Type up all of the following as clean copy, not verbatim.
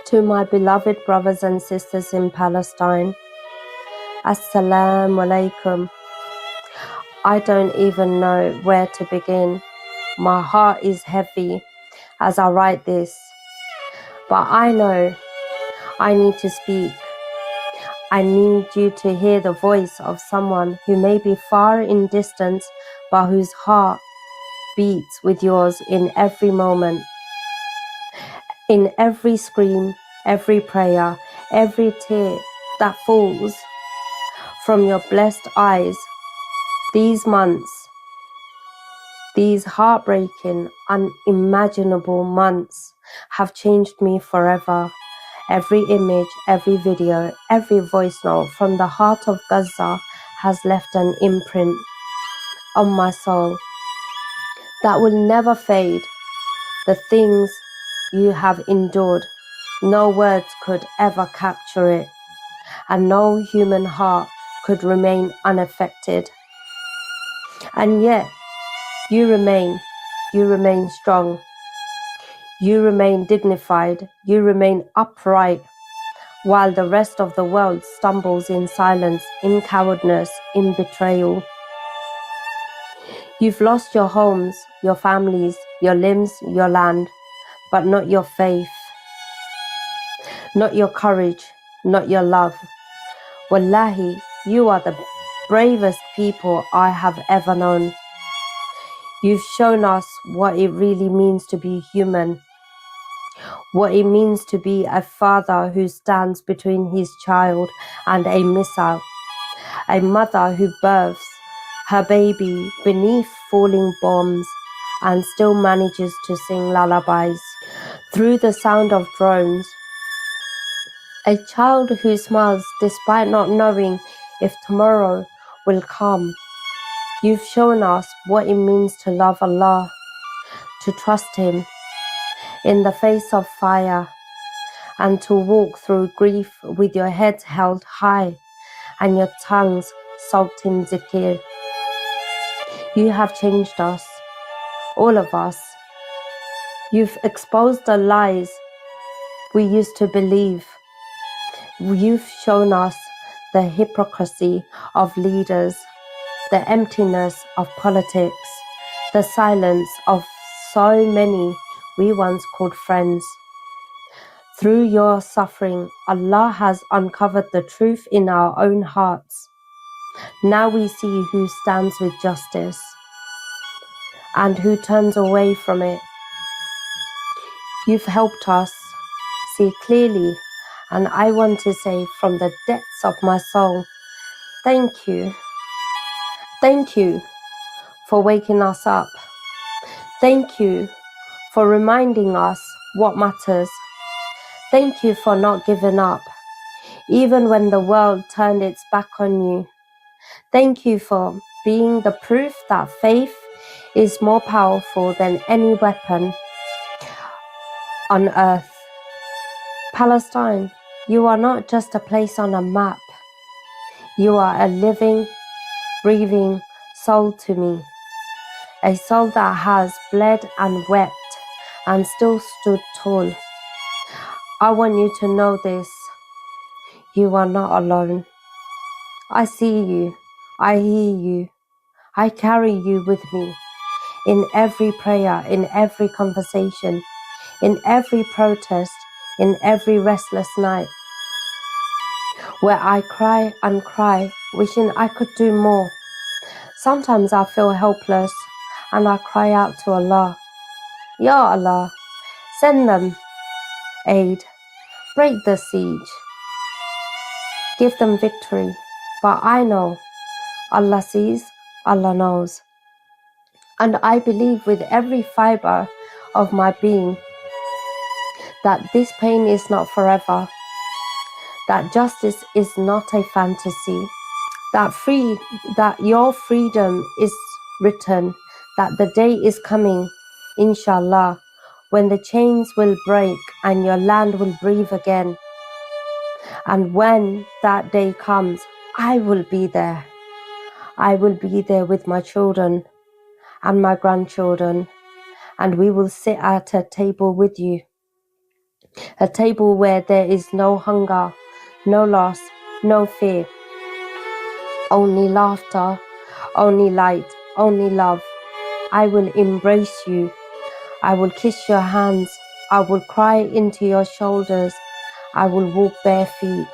To my beloved brothers and sisters in Palestine, Assalamu alaikum. I don't even know where to begin. My heart is heavy as I write this, but I know I need to speak. I need you to hear the voice of someone who may be far in distance, but whose heart beats with yours in every moment. In every scream, every prayer, every tear that falls from your blessed eyes, these months, these heartbreaking, unimaginable months have changed me forever. Every image, every video, every voice note from the heart of Gaza has left an imprint on my soul that will never fade. The things you have endured, no words could ever capture it, and no human heart could remain unaffected. And yet, you remain strong, you remain dignified, you remain upright, while the rest of the world stumbles in silence, in cowardice, in betrayal. You've lost your homes, your families, your limbs, your land, but not your faith, not your courage, not your love. Wallahi, you are the bravest people I have ever known. You've shown us what it really means to be human, what it means to be a father who stands between his child and a missile, a mother who births her baby beneath falling bombs and still manages to sing lullabies through the sound of drones, a child who smiles despite not knowing if tomorrow will come. You've shown us what it means to love Allah, to trust Him in the face of fire, and to walk through grief with your head held high and your tongues soaked in zikr. You have changed us, all of us. You've exposed the lies we used to believe. You've shown us the hypocrisy of leaders, the emptiness of politics, the silence of so many we once called friends. Through your suffering, Allah has uncovered the truth in our own hearts. Now we see who stands with justice and who turns away from it. You've helped us see clearly, and I want to say from the depths of my soul, thank you. Thank you for waking us up. Thank you for reminding us what matters. Thank you for not giving up, even when the world turned its back on you. Thank you for being the proof that faith is more powerful than any weapon on earth. Palestine, you are not just a place on a map. You are a living, breathing soul to me. A soul that has bled and wept and still stood tall. I want you to know this. You are not alone. I see you. I hear you. I carry you with me in every prayer, in every conversation, in every protest, in every restless night, where I cry and cry, wishing I could do more. Sometimes I feel helpless and I cry out to Allah, Ya Allah, send them aid, break the siege, give them victory. But I know Allah sees, Allah knows. And I believe with every fiber of my being that this pain is not forever, that justice is not a fantasy, that your freedom is written, that the day is coming, inshallah, when the chains will break and your land will breathe again. And when that day comes, I will be there. I will be there with my children and my grandchildren, and we will sit at a table with you. A table where there is no hunger, no loss, no fear, only laughter, only light, only love. I will embrace you. I will kiss your hands. I will cry into your shoulders. I will walk bare feet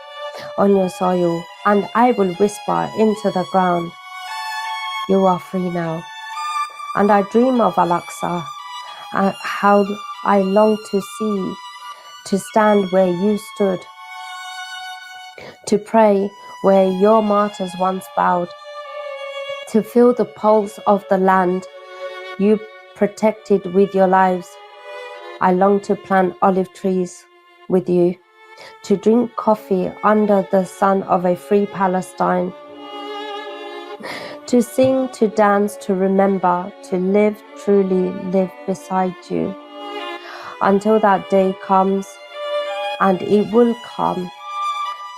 on your soil, and I will whisper into the ground, you are free now. And I dream of Al-Aqsa, how I long to stand where you stood, to pray where your martyrs once bowed, to feel the pulse of the land you protected with your lives. I long to plant olive trees with you, to drink coffee under the sun of a free Palestine, to sing, to dance, to remember, to live, truly live beside you. Until that day comes, and it will come.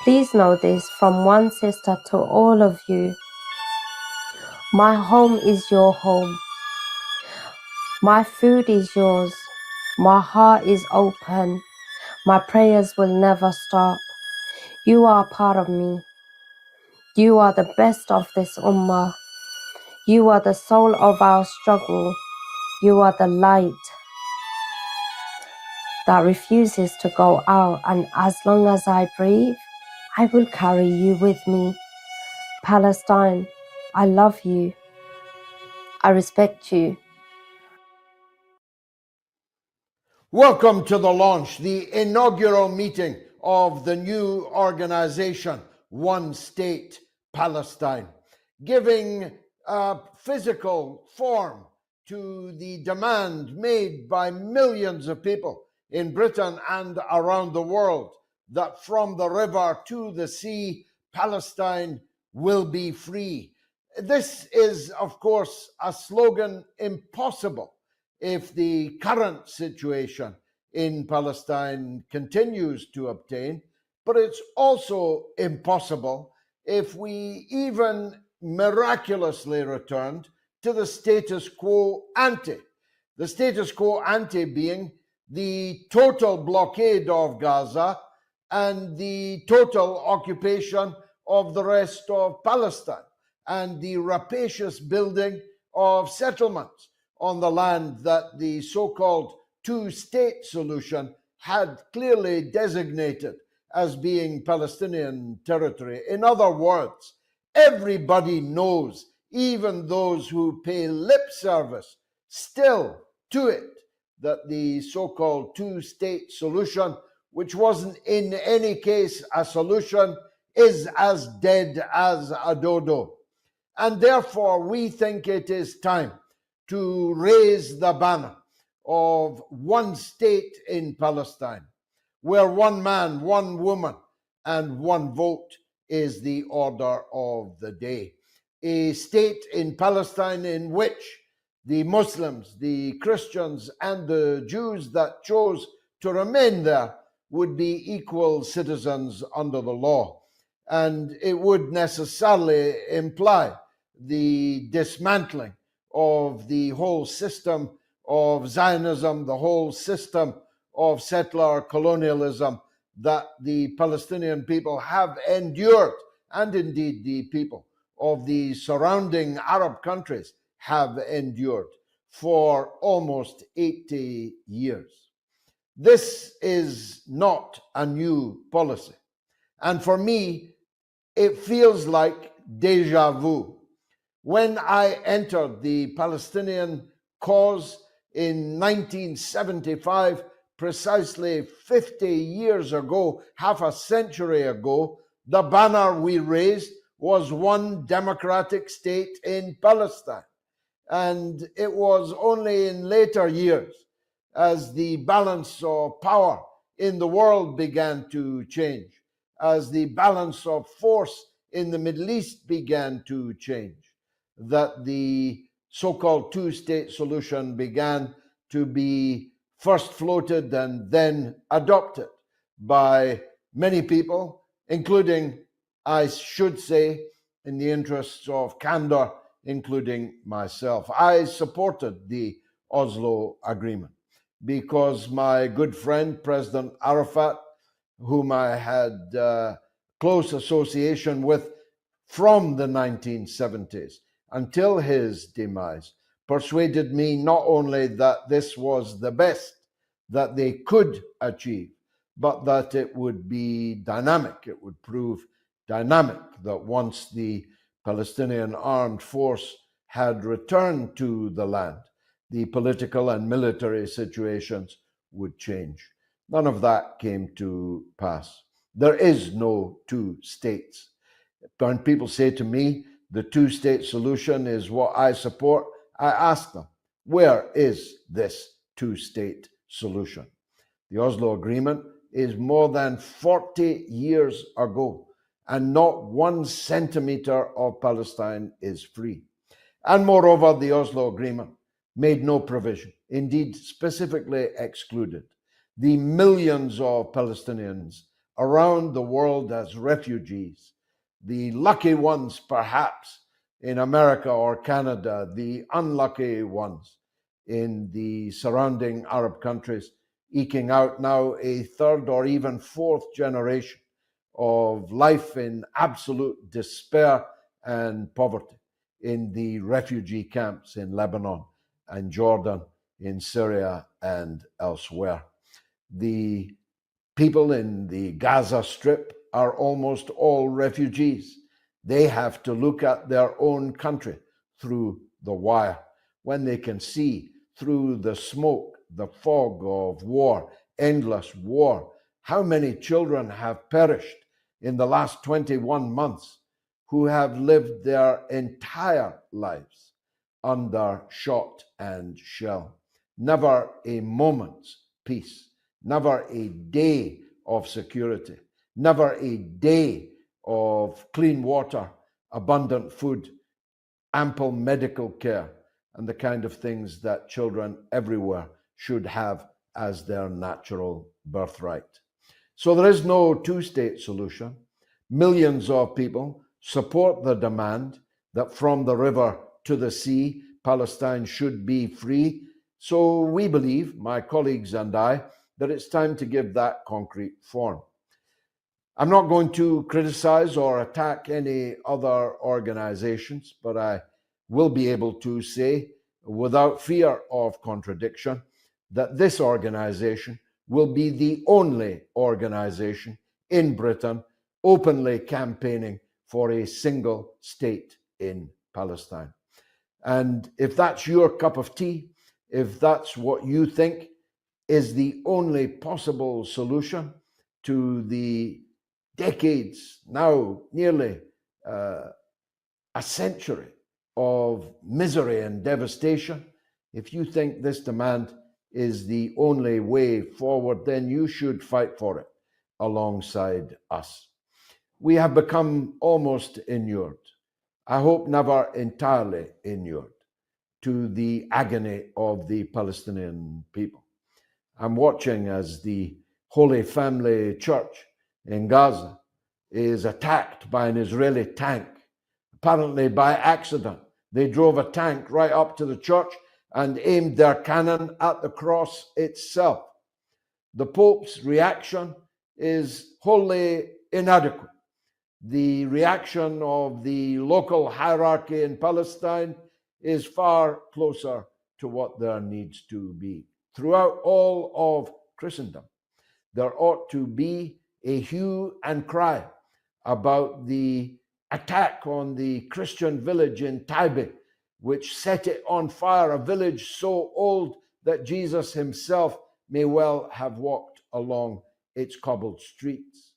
Please know this from one sister to all of you. My home is your home. My food is yours. My heart is open. My prayers will never stop. You are part of me. You are the best of this ummah. You are the soul of our struggle. You are the light that refuses to go out, and as long as I breathe, I will carry you with me. Palestine, I love you. I respect you. Welcome to the launch, the inaugural meeting of the new organization, One State Palestine, giving physical form to the demand made by millions of people in Britain and around the world that from the river to the sea, Palestine will be free. This is, of course, a slogan impossible if the current situation in Palestine continues to obtain, but it's also impossible if we even miraculously returned to the status quo ante. The status quo ante being the total blockade of Gaza and the total occupation of the rest of Palestine and the rapacious building of settlements on the land that the so-called two-state solution had clearly designated as being Palestinian territory. In other words, everybody knows, even those who pay lip service still to it, that the so-called two-state solution, which wasn't in any case a solution, is as dead as a dodo. And therefore, we think it is time to raise the banner of one state in Palestine, where one man, one woman, and one vote is the order of the day. A state in Palestine in which the Muslims, the Christians, and the Jews that chose to remain there would be equal citizens under the law. And it would necessarily imply the dismantling of the whole system of Zionism, the whole system of settler colonialism that the Palestinian people have endured, and indeed the people of the surrounding Arab countries have endured for almost 80 years. This is not a new policy. And for me, it feels like deja vu. When I entered the Palestinian cause in 1975, precisely 50 years ago, half a century ago, the banner we raised was one democratic state in Palestine. And it was only in later years, as the balance of power in the world began to change, as the balance of force in the Middle East began to change, that the so-called two-state solution began to be first floated and then adopted by many people, including, I should say, in the interests of candor, including myself. I supported the Oslo Agreement because my good friend, President Arafat, whom I had close association with from the 1970s until his demise, persuaded me not only that this was the best that they could achieve, but that it would be dynamic. It would prove dynamic, that once the Palestinian armed force had returned to the land, the political and military situations would change. None of that came to pass. There is no two states. When people say to me, the two-state solution is what I support, I ask them, where is this two-state solution? The Oslo Agreement is more than 40 years ago, and not 1 centimeter of Palestine is free. And moreover, the Oslo Agreement made no provision, indeed specifically excluded, the millions of Palestinians around the world as refugees, the lucky ones perhaps in America or Canada, the unlucky ones in the surrounding Arab countries, eking out now a third or even fourth generation of life in absolute despair and poverty in the refugee camps in Lebanon and Jordan, in Syria and elsewhere. The people in the Gaza Strip are almost all refugees. They have to look at their own country through the wire when they can see through the smoke, the fog of war, endless war. How many children have perished in the last 21 months who have lived their entire lives under shot and shell? Never a moment's peace, never a day of security, never a day of clean water, abundant food, ample medical care, and the kind of things that children everywhere should have as their natural birthright. So there is no two-state solution. Millions of people support the demand that from the river to the sea, Palestine should be free. So we believe, my colleagues and I, that it's time to give that concrete form. I'm not going to criticize or attack any other organizations, but I will be able to say, without fear of contradiction, that this organization will be the only organization in Britain openly campaigning for a single state in Palestine. And if that's your cup of tea, if that's what you think is the only possible solution to the decades, now nearly a century of misery and devastation, if you think this demand is the only way forward, then you should fight for it alongside us. We have become almost inured, I hope never entirely inured, to the agony of the Palestinian people. I'm watching as the Holy Family Church in Gaza is attacked by an Israeli tank, apparently by accident. They drove a tank right up to the church and aimed their cannon at the cross itself. The Pope's reaction is wholly inadequate. The reaction of the local hierarchy in Palestine is far closer to what there needs to be. Throughout all of Christendom, there ought to be a hue and cry about the attack on the Christian village in Taibe, which set it on fire, a village so old that Jesus himself may well have walked along its cobbled streets.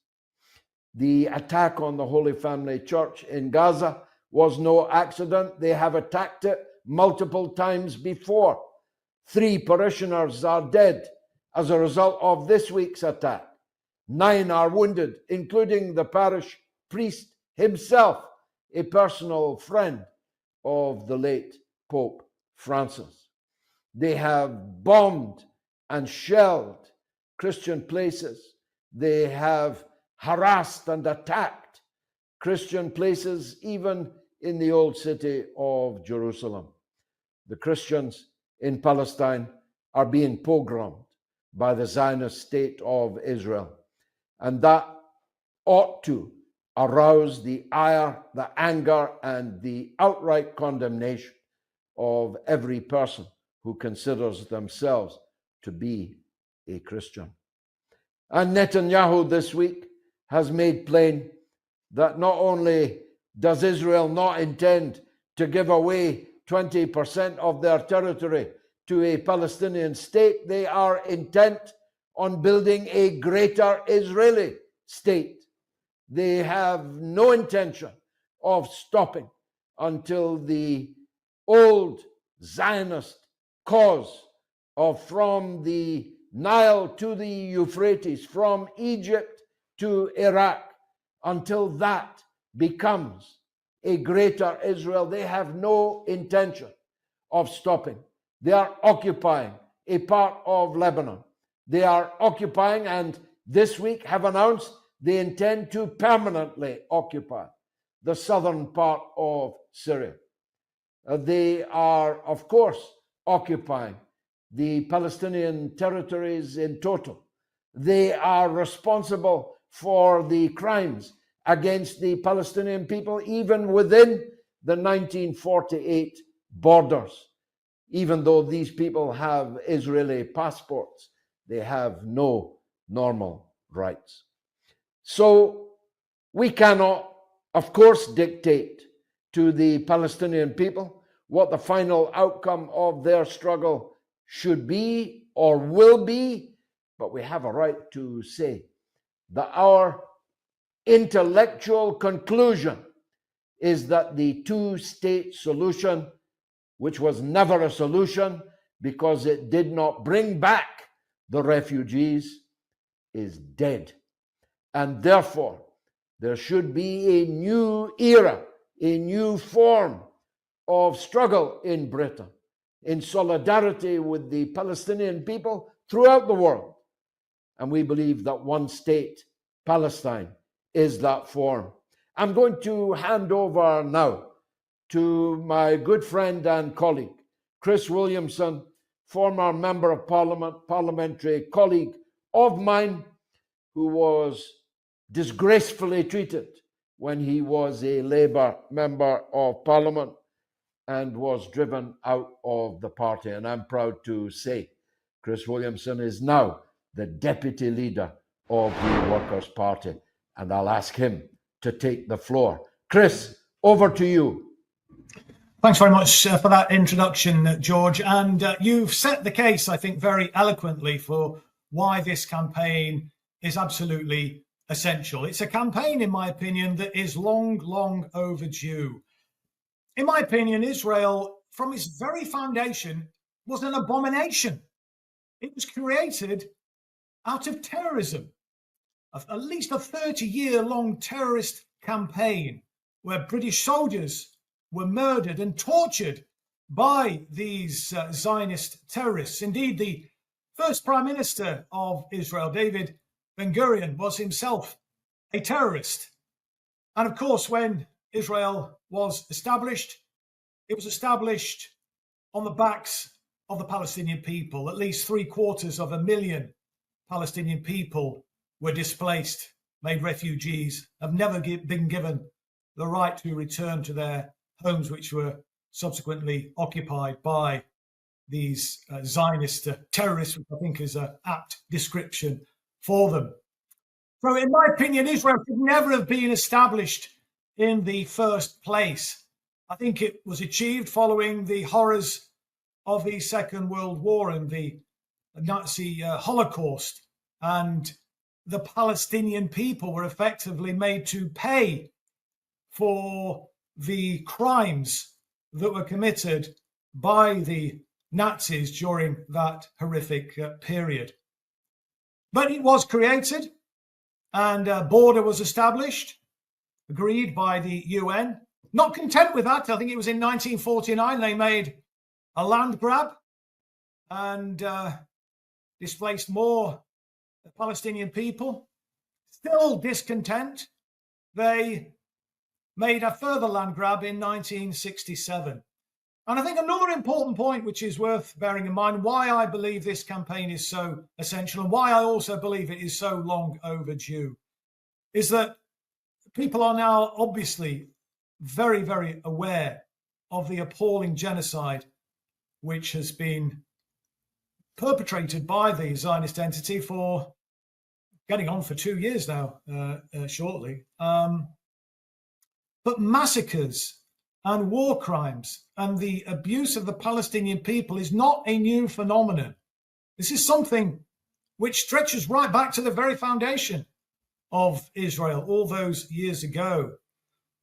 The attack on the Holy Family Church in Gaza was no accident. They have attacked it multiple times before. 3 parishioners are dead as a result of this week's attack. 9 are wounded, including the parish priest himself, a personal friend of the late Pope Francis. They have bombed and shelled Christian places. They have harassed and attacked Christian places, even in the old city of Jerusalem. The Christians in Palestine are being pogromed by the Zionist state of Israel. And that ought to arouse the ire, the anger, and the outright condemnation of every person who considers themselves to be a Christian. And Netanyahu this week has made plain that not only does Israel not intend to give away 20% of their territory to a Palestinian state, they are intent on building a greater Israeli state. They have no intention of stopping until the old Zionist cause of from the Nile to the Euphrates, from Egypt to Iraq, until that becomes a greater Israel, they have no intention of stopping. They are occupying a part of Lebanon. They are occupying, and this week have announced they intend to permanently occupy the southern part of Syria. They are, of course, occupying the Palestinian territories in total. They are responsible for the crimes against the Palestinian people, even within the 1948 borders. Even though these people have Israeli passports, they have no normal rights. So we cannot, of course, dictate to the Palestinian people what the final outcome of their struggle should be or will be, but we have a right to say that our intellectual conclusion is that the two-state solution, which was never a solution because it did not bring back the refugees, is dead. And therefore, there should be a new era, a new form of struggle in Britain, in solidarity with the Palestinian people throughout the world. And we believe that one state, Palestine, is that form. I'm going to hand over now to my good friend and colleague, Chris Williamson, former Member of Parliament, parliamentary colleague of mine, who was disgracefully treated when he was a Labour Member of Parliament and was driven out of the party. And I'm proud to say Chris Williamson is now the deputy leader of the Workers' Party. And I'll ask him to take the floor. Chris, over to you. Thanks very much for that introduction, George. And you've set the case, I think, very eloquently for why this campaign is absolutely essential. It's a campaign, in my opinion, that is long, long overdue. In my opinion, Israel, from its very foundation, was an abomination. It was created out of terrorism, of at least a 30-year-long terrorist campaign where British soldiers were murdered and tortured by these Zionist terrorists. Indeed, the first Prime Minister of Israel, David Ben-Gurion, was himself a terrorist. And of course, when Israel was established, it was established on the backs of the Palestinian people. At least 750,000 Palestinian people were displaced, made refugees, have never been given the right to return to their homes, which were subsequently occupied by these Zionist terrorists, which I think is an apt description for them. So in my opinion, Israel should never have been established in the first place. I think it was achieved following the horrors of the Second World War and the Nazi Holocaust, and the Palestinian people were effectively made to pay for the crimes that were committed by the Nazis during that horrific period. But it was created, and a border was established, agreed by the UN. Not content with that, I think it was in 1949 they made a land grab and displaced more Palestinian people. Still discontent, they made a further land grab in 1967. And I think another important point, which is worth bearing in mind, why I believe this campaign is so essential and why I also believe it is so long overdue, is that people are now obviously very, very aware of the appalling genocide which has been perpetrated by the Zionist entity for getting on for 2 years now, shortly. But massacres and war crimes and the abuse of the Palestinian people is not a new phenomenon. This is something which stretches right back to the very foundation of Israel all those years ago.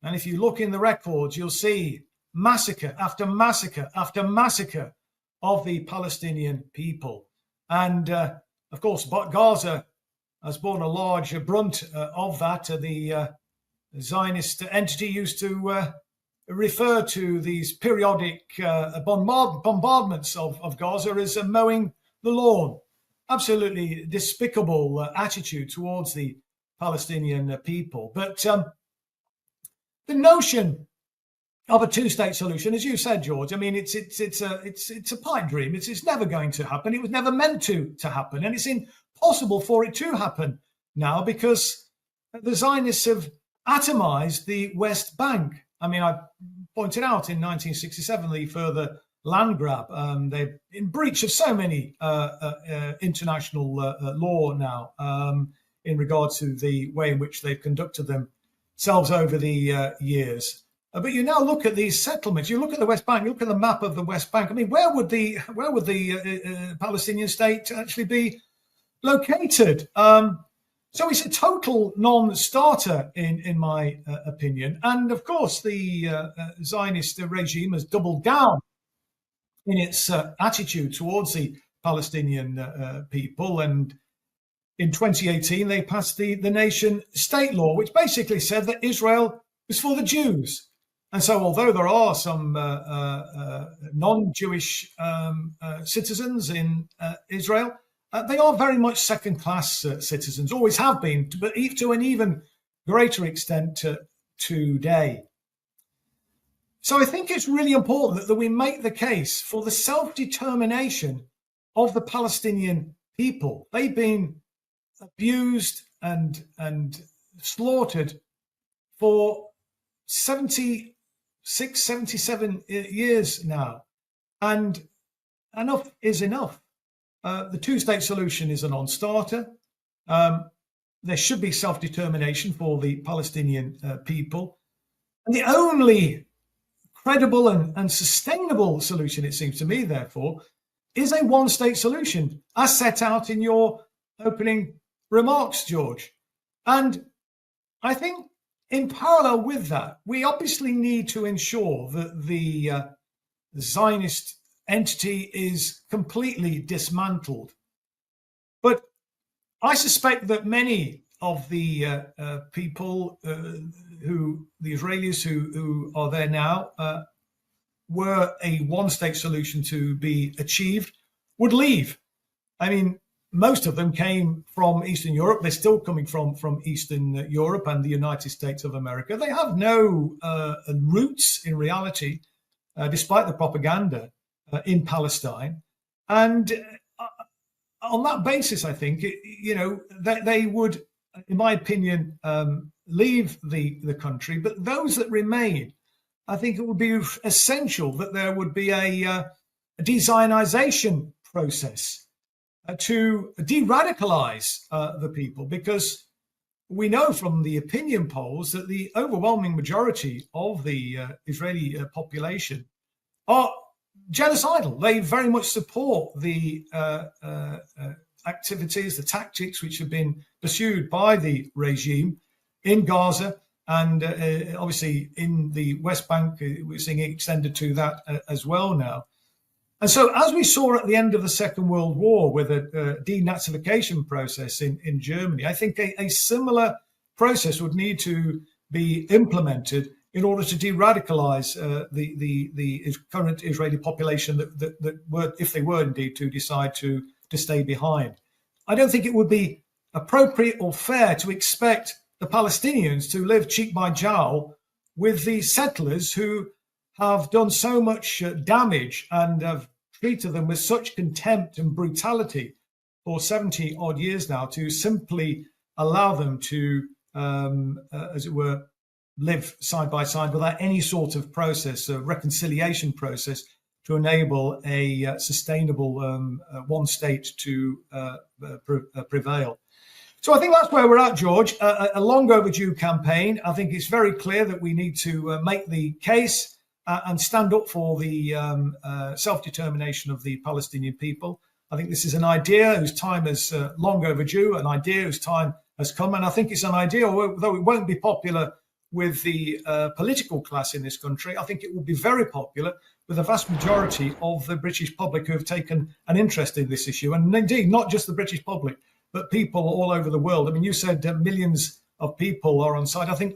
And if you look in the records, you'll see massacre after massacre after massacre of the Palestinian people. And of course, Gaza has borne a large brunt of that. The Zionist entity used to refer to these periodic bombardments of Gaza as mowing the lawn. Absolutely despicable attitude towards the Palestinian people. But the notion of a two-state solution, as you said, George, I mean, it's a pipe dream. It's never going to happen. It was never meant to happen, and it's impossible for it to happen now because the Zionists have atomized the West Bank. I mean, I pointed out in 1967 the further land grab. They're in breach of so many international law now in regard to the way in which they've conducted themselves over the years. But you now look at these settlements. You look at the West Bank. You look at the map of the West Bank. I mean, where would the Palestinian state actually be located? So it's a total non-starter, in my opinion. And of course, the Zionist regime has doubled down in its attitude towards the Palestinian people. And in 2018, they passed the nation state law, which basically said that Israel was for the Jews. And so although there are some non-Jewish citizens in Israel, they are very much second-class citizens, always have been, but to an even greater extent today. So I think it's really important that we make the case for the self-determination of the Palestinian people. They've been abused and slaughtered for 76, 77 years now. And enough is enough. The two-state solution is a non-starter. There should be self-determination for the Palestinian people. And the only credible and sustainable solution, it seems to me, therefore, is a one-state solution, as set out in your opening remarks, George. And I think in parallel with that, we obviously need to ensure that the Zionist entity is completely dismantled. But I suspect that many of the people the Israelis who are there now, were a one-state solution to be achieved, would leave. I mean, most of them came from Eastern Europe. They're still coming from Eastern Europe and the United States of America. They have no roots in reality, despite the propaganda in Palestine. And on that basis, I think, they would, in my opinion, leave the country. But those that remain, I think it would be essential that there would be a de-Zionization process to de-radicalize the people, because we know from the opinion polls that the overwhelming majority of the Israeli population are genocidal. They very much support the activities, the tactics which have been pursued by the regime in Gaza, and obviously in the West Bank. We're seeing it extended to that as well now. And so, as we saw at the end of the Second World War with a denazification process in Germany, I think a similar process would need to be implemented in order to de-radicalize the current Israeli population that were, if they were indeed to decide to stay behind. I don't think it would be appropriate or fair to expect the Palestinians to live cheek by jowl with the settlers who have done so much damage and have treated them with such contempt and brutality for 70 odd years now, to simply allow them to, as it were, live side by side without any sort of process, a reconciliation process, to enable a sustainable one state to prevail. So I think that's where we're at, George. A long overdue campaign. I think it's very clear that we need to make the case and stand up for the self-determination of the Palestinian people. I think this is an idea whose time is long overdue, an idea whose time has come. And I think it's an idea, although it won't be popular with the political class in this country, I think it will be very popular with the vast majority of the British public who have taken an interest in this issue. And indeed, not just the British public, but people all over the world. I mean, you said millions of people are on side. I think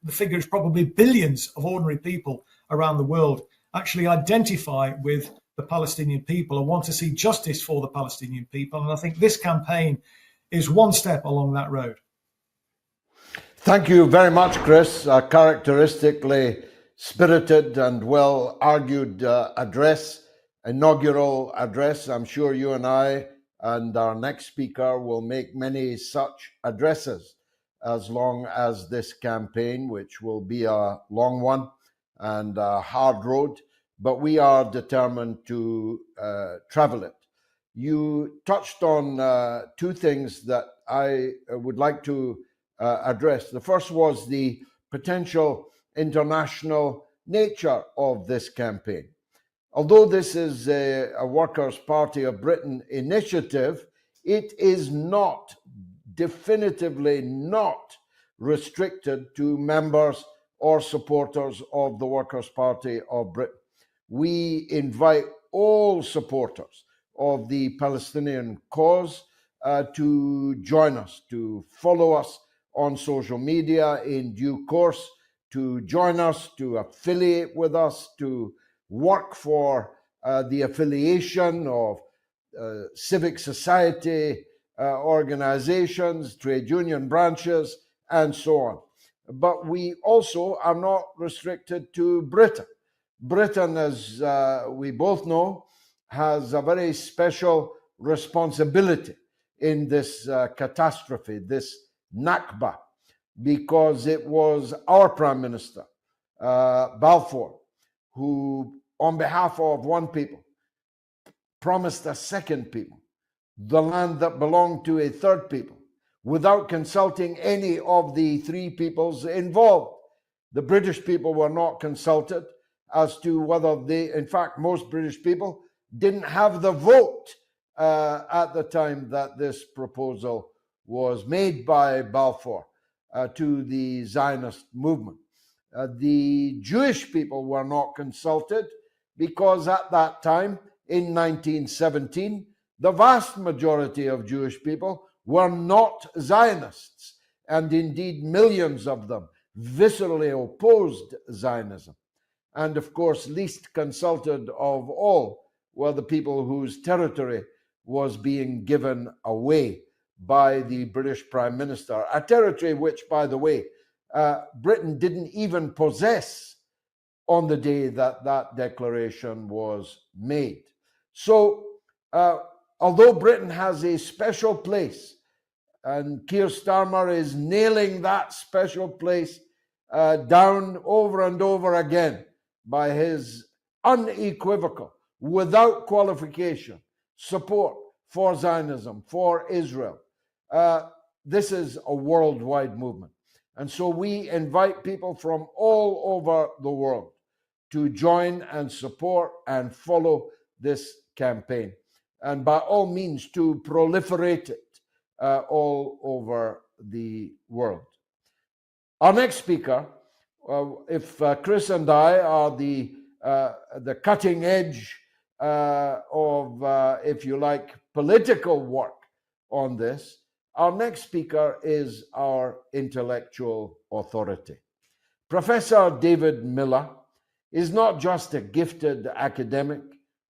the figure is probably billions of ordinary people around the world actually identify with the Palestinian people and want to see justice for the Palestinian people. And I think this campaign is one step along that road. Thank you very much, Chris. A characteristically spirited and well-argued inaugural address. I'm sure you and I and our next speaker will make many such addresses as long as this campaign, which will be a long one and a hard road, but we are determined to travel it. You touched on two things that I would like to address. The first was the potential international nature of this campaign. Although this is a Workers' Party of Britain initiative, it is not, definitively not, restricted to members or supporters of the Workers' Party of Britain. We invite all supporters of the Palestinian cause to join us, to follow us on social media in due course, to join us, to affiliate with us, to work for the affiliation of civic society organizations, trade union branches, and so on. But we also are not restricted to Britain. Britain, as we both know, has a very special responsibility in this catastrophe, this Nakba, because it was our Prime Minister, Balfour, who, on behalf of one people, promised a second people the land that belonged to a third people without consulting any of the three peoples involved. The British people were not consulted as to whether they, in fact, most British people didn't have the vote at the time that this proposal was made by Balfour to the Zionist movement. The Jewish people were not consulted because at that time, in 1917, the vast majority of Jewish people were not Zionists, and indeed millions of them viscerally opposed Zionism. And of course, least consulted of all were the people whose territory was being given away by the British Prime Minister, a territory which, by the way, Britain didn't even possess on the day that that declaration was made. So, although Britain has a special place, and Keir Starmer is nailing that special place down over and over again by his unequivocal, without qualification, support for Zionism, for Israel. This is a worldwide movement. And so we invite people from all over the world to join and support and follow this campaign. And by all means, to proliferate it all over the world. Our next speaker, if Chris and I are the cutting edge of, if you like, political work on this, our next speaker is our intellectual authority. Professor David Miller is not just a gifted academic,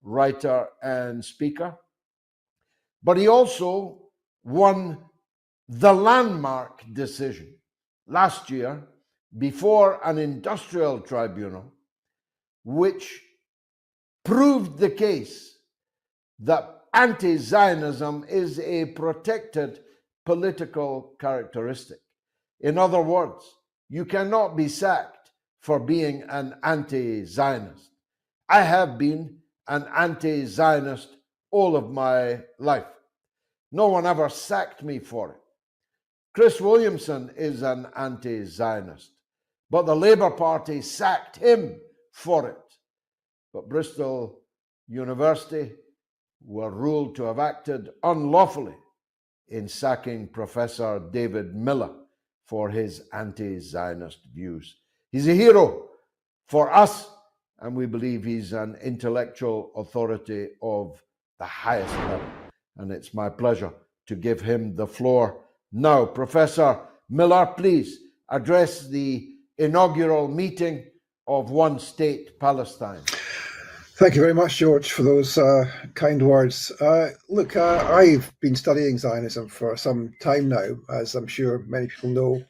writer, and speaker, but he also won the landmark decision last year before an industrial tribunal which proved the case that anti-Zionism is a protected political characteristic. In other words, you cannot be sacked for being an anti-Zionist. I have been an anti-Zionist all of my life. No one ever sacked me for it. Chris Williamson is an anti-Zionist, but the Labour Party sacked him for it. But Bristol University were ruled to have acted unlawfully in sacking Professor David Miller for his anti-Zionist views. He's a hero for us, and we believe he's an intellectual authority of the highest level. And it's my pleasure to give him the floor now. Professor Miller, please address the inaugural meeting of One State Palestine. Thank you very much, George, for those kind words. Look, I've been studying Zionism for some time now, as I'm sure many people know.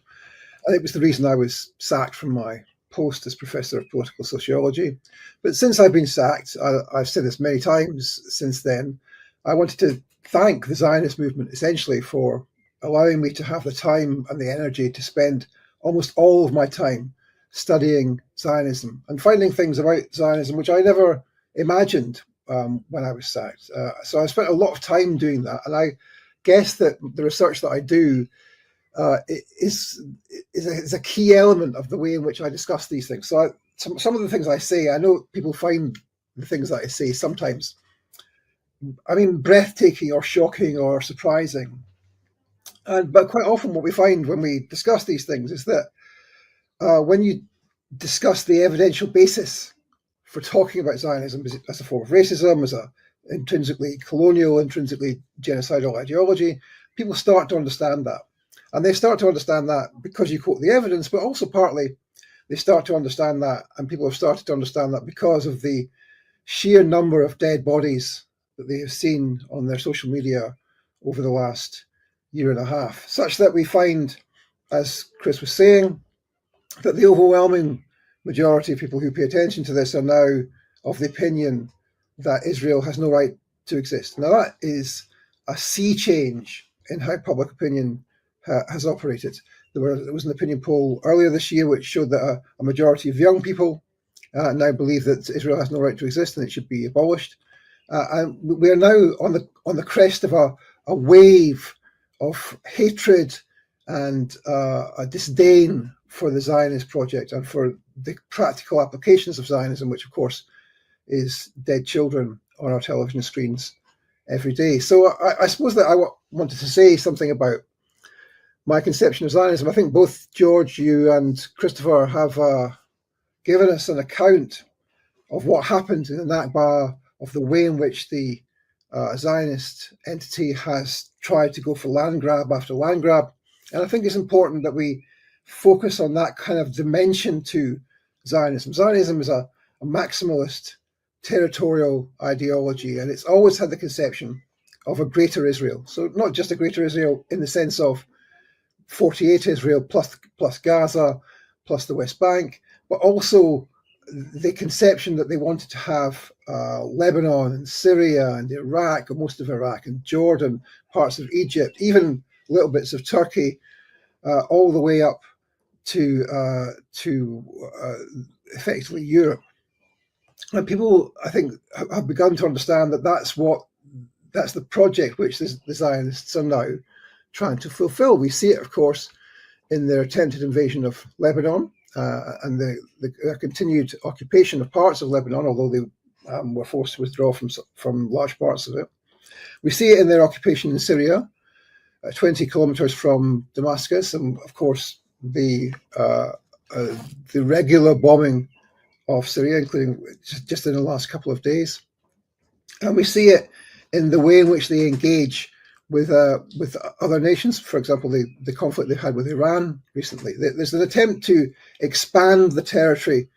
And it was the reason I was sacked from my post as Professor of Political Sociology. But since I've been sacked, I've said this many times since then, I wanted to thank the Zionist movement essentially for allowing me to have the time and the energy to spend almost all of my time studying Zionism and finding things about Zionism which I never imagined when I was sacked. So I spent a lot of time doing that, and I guess that the research that I do is a key element of the way in which I discuss these things. So some of the things I say, I know people find the things that I say sometimes, I mean, breathtaking or shocking or surprising. But quite often what we find when we discuss these things is that when you discuss the evidential basis for talking about Zionism as a form of racism, as a intrinsically colonial, intrinsically genocidal ideology, people start to understand that. And they start to understand that because you quote the evidence, but also partly they start to understand that, and people have started to understand that because of the sheer number of dead bodies that they have seen on their social media over the last year and a half, such that we find, as Chris was saying, that the overwhelming majority of people who pay attention to this are now of the opinion that Israel has no right to exist. Now, that is a sea change in how public opinion has operated. There was an opinion poll earlier this year which showed that a majority of young people now believe that Israel has no right to exist and it should be abolished. And we are now on the crest of a wave of hatred and a disdain for the Zionist project and for the practical applications of Zionism, which of course is dead children on our television screens every day. So I suppose that I wanted to say something about my conception of Zionism. I think both George, you and Christopher have given us an account of what happened in the Nakba, of the way in which the Zionist entity has tried to go for land grab after land grab. And I think it's important that we focus on that kind of dimension to Zionism. Zionism is a maximalist territorial ideology, and it's always had the conception of a greater Israel. So not just a greater Israel in the sense of 48 Israel plus Gaza, plus the West Bank, but also the conception that they wanted to have Lebanon and Syria and Iraq, or most of Iraq and Jordan, parts of Egypt, even little bits of Turkey, all the way up to effectively Europe. And people, I think, have begun to understand that that's the project which the Zionists are now trying to fulfill. We see it, of course, in their attempted invasion of Lebanon and their continued occupation of parts of Lebanon, although they were forced to withdraw from large parts of it. We see it in their occupation in Syria, 20 kilometers from Damascus, and of course the regular bombing of Syria, including just in the last couple of days. And we see it in the way in which they engage with other nations. For example, the conflict they've had with Iran recently. There's an attempt to expand the territory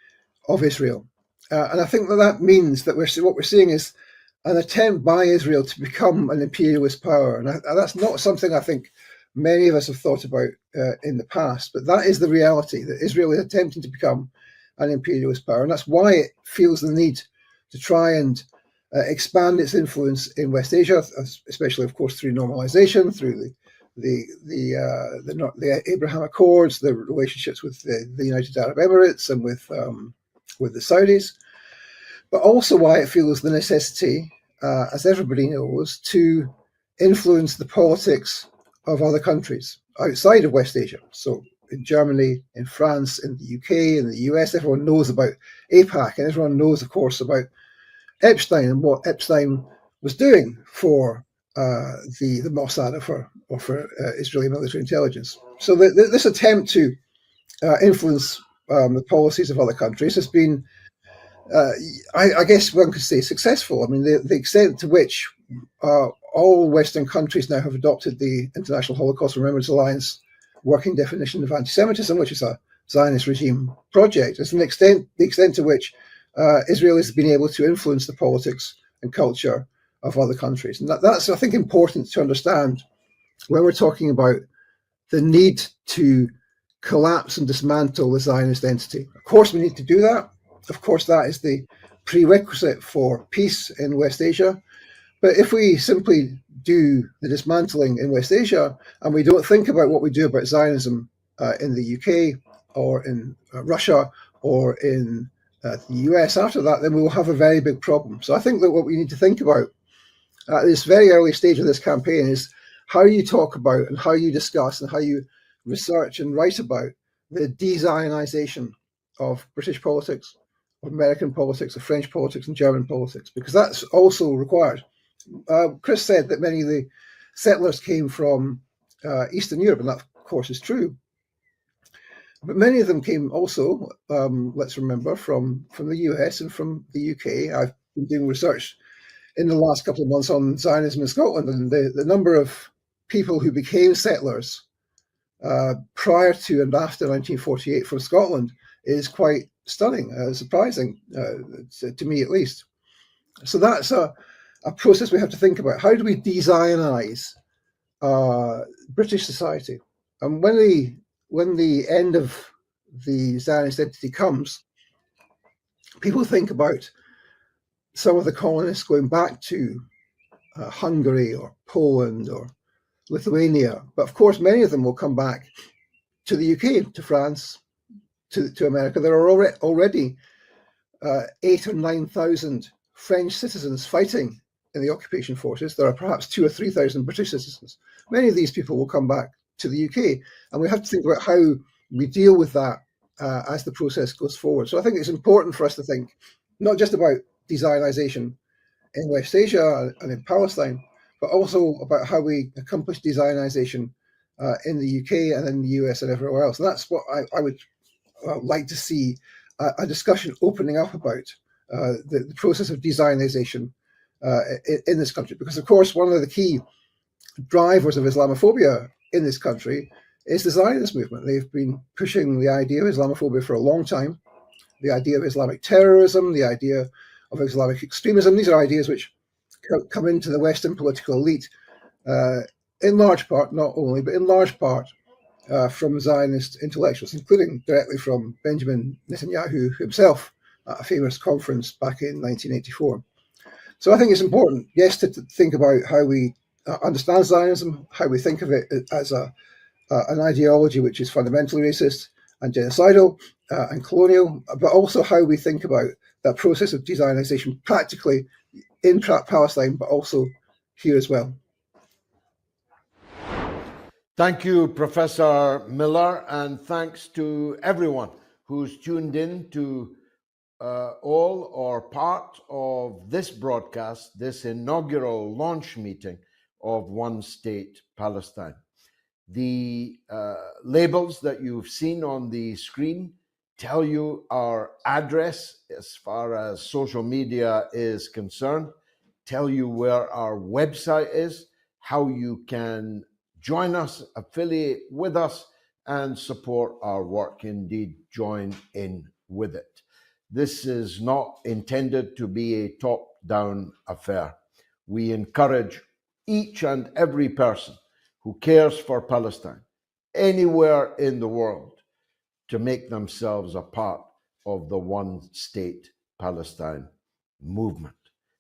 of Israel. And I think that means that what we're seeing is an attempt by Israel to become an imperialist power. And that's not something I think many of us have thought about in the past, but that is the reality, that Israel is attempting to become and imperialist power. And that's why it feels the need to try and expand its influence in West Asia, especially, of course, through normalization, through the Abraham Accords, the relationships with the United Arab Emirates and with the Saudis, but also why it feels the necessity, as everybody knows, to influence the politics of other countries outside of West Asia. So in Germany, in France, in the UK, in the US, everyone knows about AIPAC, and everyone knows, of course, about Epstein and what Epstein was doing for the Mossad or for Israeli military intelligence. So this attempt to influence the policies of other countries has been, I guess one could say, successful. I mean, the extent to which all Western countries now have adopted the International Holocaust Remembrance Alliance working definition of anti-Semitism, which is a Zionist regime project, is the extent to which Israel has been able to influence the politics and culture of other countries. And that's, I think, important to understand when we're talking about the need to collapse and dismantle the Zionist entity. Of course, we need to do that. Of course, that is the prerequisite for peace in West Asia. But if we simply do the dismantling in West Asia and we don't think about what we do about Zionism in the UK or in Russia or in the US after that, then we will have a very big problem. So I think that what we need to think about at this very early stage of this campaign is how you talk about and how you discuss and how you research and write about the de-Zionization of British politics, of American politics, of French politics and German politics, because that's also required. Chris said that many of the settlers came from Eastern Europe, and that, of course, is true. But many of them came also, let's remember, from the US and from the UK. I've been doing research in the last couple of months on Zionism in Scotland, and the number of people who became settlers prior to and after 1948 from Scotland is quite stunning, surprising, to me at least. So that's a process we have to think about. How do we de-Zionize British society? And when the end of the Zionist entity comes, people think about some of the colonists going back to Hungary or Poland or Lithuania. But of course, many of them will come back to the UK, to France, to America. There are already 8,000 or 9,000 French citizens fighting in the occupation forces. There are perhaps 2,000 or 3,000 British citizens. Many of these people will come back to the UK, and we have to think about how we deal with that as the process goes forward. So I think it's important for us to think not just about de-Zionization in West Asia and in Palestine, but also about how we accomplish de-Zionization in the UK and in the US and everywhere else. And that's what I would like to see a discussion opening up about the process of de-Zionization in this country. Because, of course, one of the key drivers of Islamophobia in this country is the Zionist movement. They've been pushing the idea of Islamophobia for a long time, the idea of Islamic terrorism, the idea of Islamic extremism. These are ideas which come into the Western political elite in large part, not only, but in large part from Zionist intellectuals, including directly from Benjamin Netanyahu himself at a famous conference back in 1984. So I think it's important, yes, to think about how we understand Zionism, how we think of it as an ideology which is fundamentally racist and genocidal and colonial, but also how we think about that process of de-Zionization practically in Palestine, but also here as well. Thank you, Professor Miller, and thanks to everyone who's tuned in to all or part of this broadcast, this inaugural launch meeting of One State Palestine. The labels that you've seen on the screen tell you our address as far as social media is concerned, tell you where our website is, how you can join us, affiliate with us, and support our work. Indeed, join in with it. This is not intended to be a top-down affair. We encourage each and every person who cares for Palestine anywhere in the world to make themselves a part of the One State Palestine movement.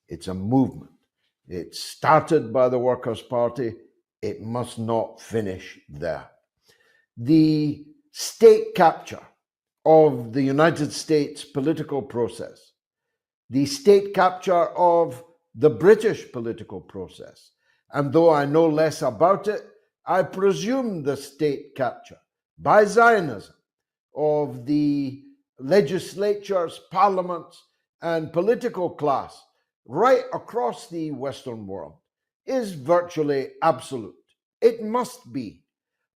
It's a movement. It started by the Workers' Party. It must not finish there. The state capture of the United States political process, the state capture of the British political process, and though I know less about it, I presume the state capture by Zionism of the legislatures, parliaments, and political class right across the Western world is virtually absolute. It must be.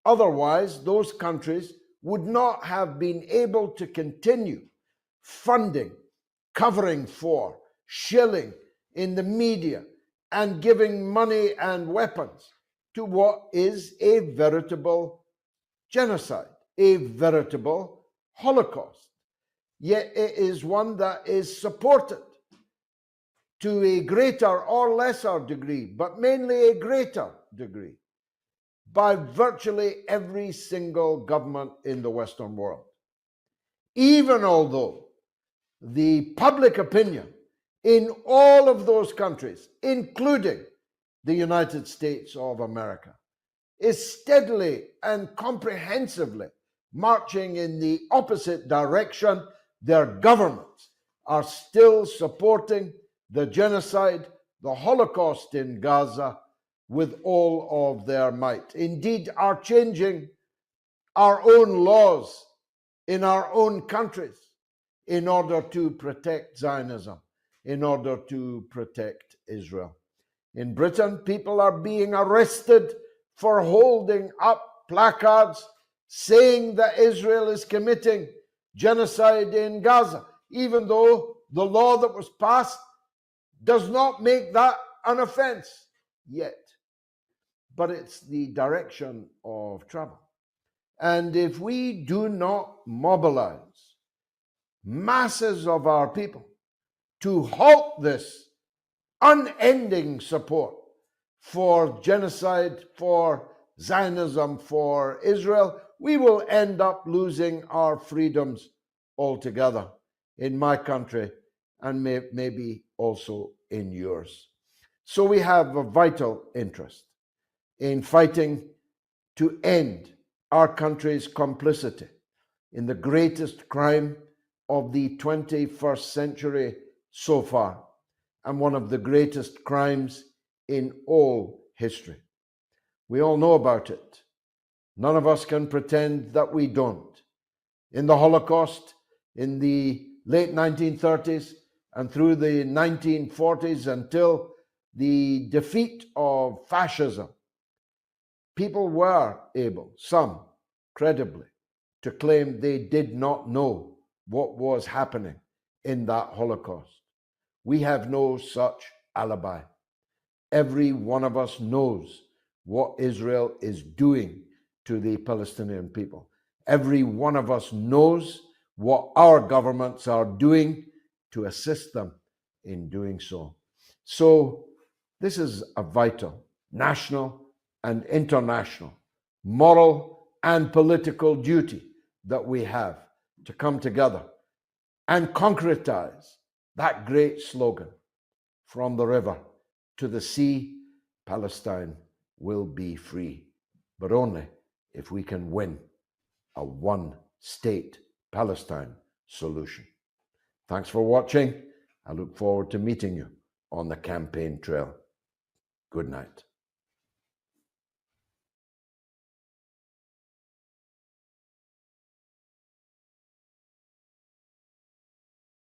Otherwise, those countries would not have been able to continue funding, covering for, shilling in the media, and giving money and weapons to what is a veritable genocide, a veritable Holocaust. Yet it is one that is supported to a greater or lesser degree, but mainly a greater degree, by virtually every single government in the Western world. Even although the public opinion in all of those countries, including the United States of America, is steadily and comprehensively marching in the opposite direction, their governments are still supporting the genocide, the Holocaust in Gaza, with all of their might. Indeed, are changing our own laws in our own countries in order to protect Zionism, in order to protect Israel. In Britain, people are being arrested for holding up placards saying that Israel is committing genocide in Gaza, even though the law that was passed does not make that an offense yet. But it's the direction of travel. And if we do not mobilize masses of our people to halt this unending support for genocide, for Zionism, for Israel, we will end up losing our freedoms altogether in my country and maybe also in yours. So we have a vital interest in fighting to end our country's complicity in the greatest crime of the 21st century so far, and one of the greatest crimes in all history. We all know about it. None of us can pretend that we don't. In the Holocaust, in the late 1930s and through the 1940s until the defeat of fascism, people were able, some credibly, to claim they did not know what was happening in that Holocaust. We have no such alibi. Every one of us knows what Israel is doing to the Palestinian people. Every one of us knows what our governments are doing to assist them in doing so. So this is a vital national and international moral and political duty that we have to come together and concretize that great slogan, from the river to the sea, Palestine will be free, but only if we can win a one-state Palestine solution. Thanks for watching. I look forward to meeting you on the campaign trail. Good night.